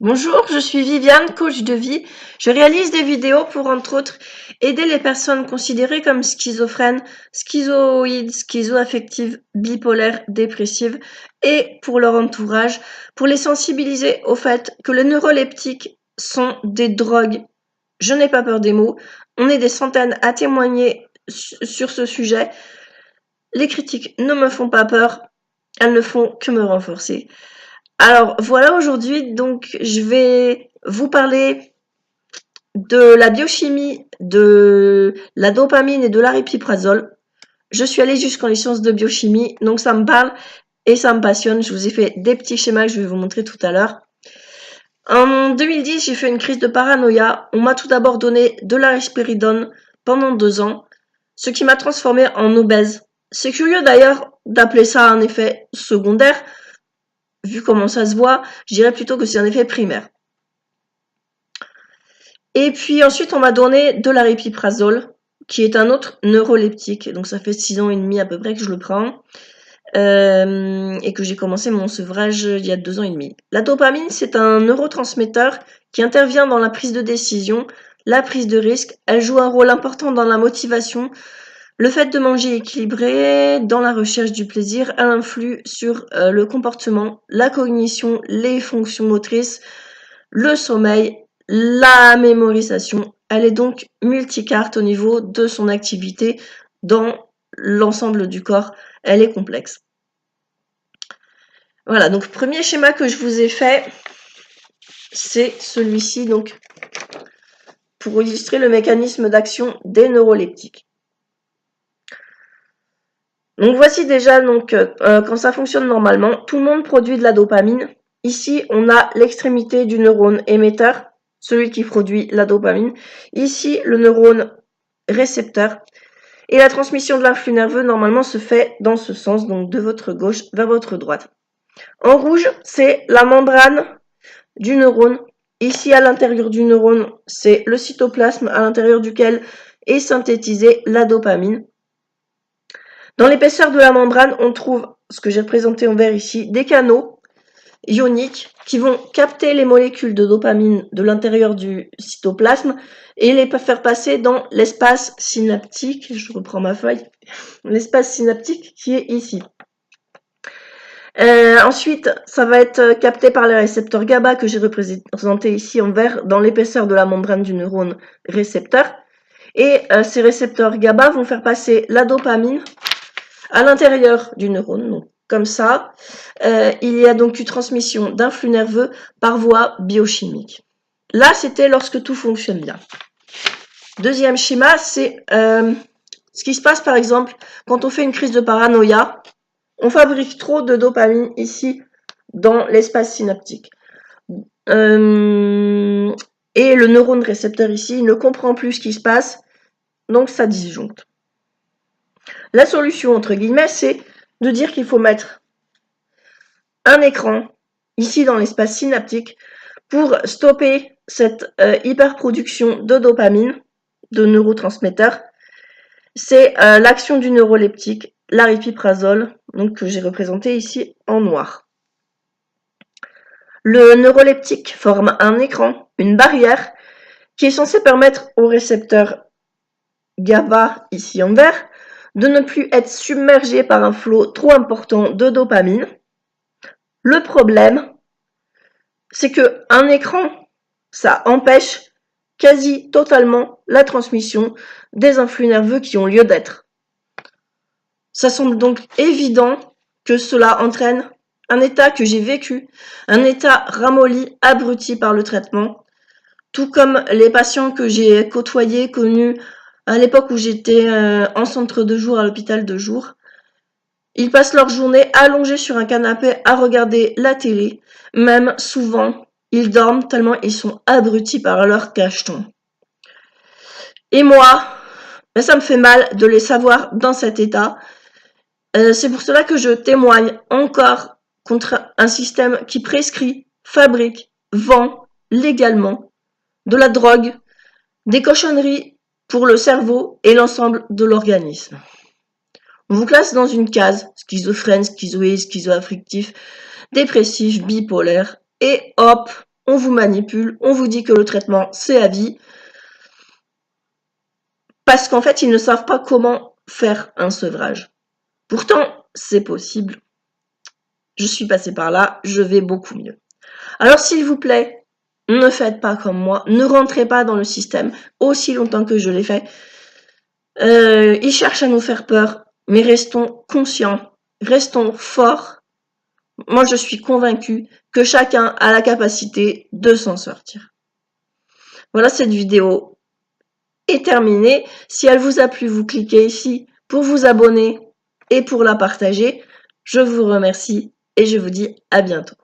Bonjour, je suis Viviane, coach de vie. Je réalise des vidéos pour, entre autres, aider les personnes considérées comme schizophrènes, schizoïdes, schizoaffectives, bipolaires, dépressives et pour leur entourage, pour les sensibiliser au fait que les neuroleptiques sont des drogues. Je n'ai pas peur des mots. On est des centaines à témoigner sur ce sujet. Les critiques ne me font pas peur. Elles ne font que me renforcer. Alors voilà, aujourd'hui, donc je vais vous parler de la biochimie de la dopamine et de l'aripiprazole. Je suis allée jusqu'en licence de biochimie, donc ça me parle et ça me passionne. Je vous ai fait des petits schémas que je vais vous montrer tout à l'heure. En 2010, j'ai fait une crise de paranoïa. On m'a tout d'abord donné de la risperidone pendant 2 ans, ce qui m'a transformée en obèse. C'est curieux d'ailleurs d'appeler ça un effet secondaire. Vu comment ça se voit, je dirais plutôt que c'est un effet primaire. Et puis ensuite, on m'a donné de l'aripiprazole, qui est un autre neuroleptique. Donc ça fait 6 ans et demi à peu près que je le prends. Et que j'ai commencé mon sevrage il y a 2 ans et demi. La dopamine, c'est un neurotransmetteur qui intervient dans la prise de décision, la prise de risque. Elle joue un rôle important dans la motivation, le fait de manger équilibré, dans la recherche du plaisir. Elle influe sur le comportement, la cognition, les fonctions motrices, le sommeil, la mémorisation. Elle est donc multicarte au niveau de son activité dans l'ensemble du corps. Elle est complexe. Voilà, donc premier schéma que je vous ai fait, c'est celui-ci, donc pour illustrer le mécanisme d'action des neuroleptiques. Donc voici déjà quand ça fonctionne normalement, tout le monde produit de la dopamine. Ici, on a l'extrémité du neurone émetteur, celui qui produit la dopamine. Ici, le neurone récepteur. Et la transmission de l'influx nerveux, normalement, se fait dans ce sens, donc de votre gauche vers votre droite. En rouge, c'est la membrane du neurone. Ici, à l'intérieur du neurone, c'est le cytoplasme à l'intérieur duquel est synthétisée la dopamine. Dans l'épaisseur de la membrane, on trouve, ce que j'ai représenté en vert ici, des canaux ioniques qui vont capter les molécules de dopamine de l'intérieur du cytoplasme et les faire passer dans l'espace synaptique. Je reprends ma feuille. L'espace synaptique qui est ici. Ensuite, ça va être capté par les récepteurs GABA que j'ai représenté ici en vert dans l'épaisseur de la membrane du neurone récepteur. Et ces récepteurs GABA vont faire passer la dopamine à l'intérieur du neurone. Donc, comme ça, il y a donc une transmission d'influx nerveux par voie biochimique. Là, c'était lorsque tout fonctionne bien. Deuxième schéma, c'est ce qui se passe par exemple quand on fait une crise de paranoïa. On fabrique trop de dopamine ici dans l'espace synaptique. Et le neurone récepteur ici il ne comprend plus ce qui se passe, donc ça disjoncte. La solution, entre guillemets, c'est de dire qu'il faut mettre un écran ici dans l'espace synaptique pour stopper cette hyperproduction de dopamine, de neurotransmetteurs. C'est l'action du neuroleptique, l'aripiprazole, donc que j'ai représenté ici en noir. Le neuroleptique forme un écran, une barrière, qui est censée permettre au récepteur GABA, ici en vert, de ne plus être submergé par un flot trop important de dopamine. Le problème, c'est qu'un écran, ça empêche quasi totalement la transmission des influx nerveux qui ont lieu d'être. Ça semble donc évident que cela entraîne un état que j'ai vécu, un état ramolli, abruti par le traitement, tout comme les patients que j'ai côtoyés, connus à l'époque où j'étais en centre de jour à l'hôpital de jour. Ils passent leur journée allongés sur un canapé à regarder la télé, même souvent ils dorment tellement ils sont abrutis par leur cacheton. Et moi, ça me fait mal de les savoir dans cet état. C'est pour cela que je témoigne encore contre un système qui prescrit, fabrique, vend légalement de la drogue, des cochonneries pour le cerveau et l'ensemble de l'organisme. On vous classe dans une case, schizophrène, schizoïde, schizoaffectif, dépressif, bipolaire, et hop, on vous manipule, on vous dit que le traitement c'est à vie, parce qu'en fait ils ne savent pas comment faire un sevrage. Pourtant c'est possible, je suis passée par là, je vais beaucoup mieux. Alors s'il vous plaît, ne faites pas comme moi, ne rentrez pas dans le système aussi longtemps que je l'ai fait. Ils cherchent à nous faire peur, mais restons conscients, restons forts. Moi, je suis convaincue que chacun a la capacité de s'en sortir. Voilà, cette vidéo est terminée. Si elle vous a plu, vous cliquez ici pour vous abonner et pour la partager. Je vous remercie et je vous dis à bientôt.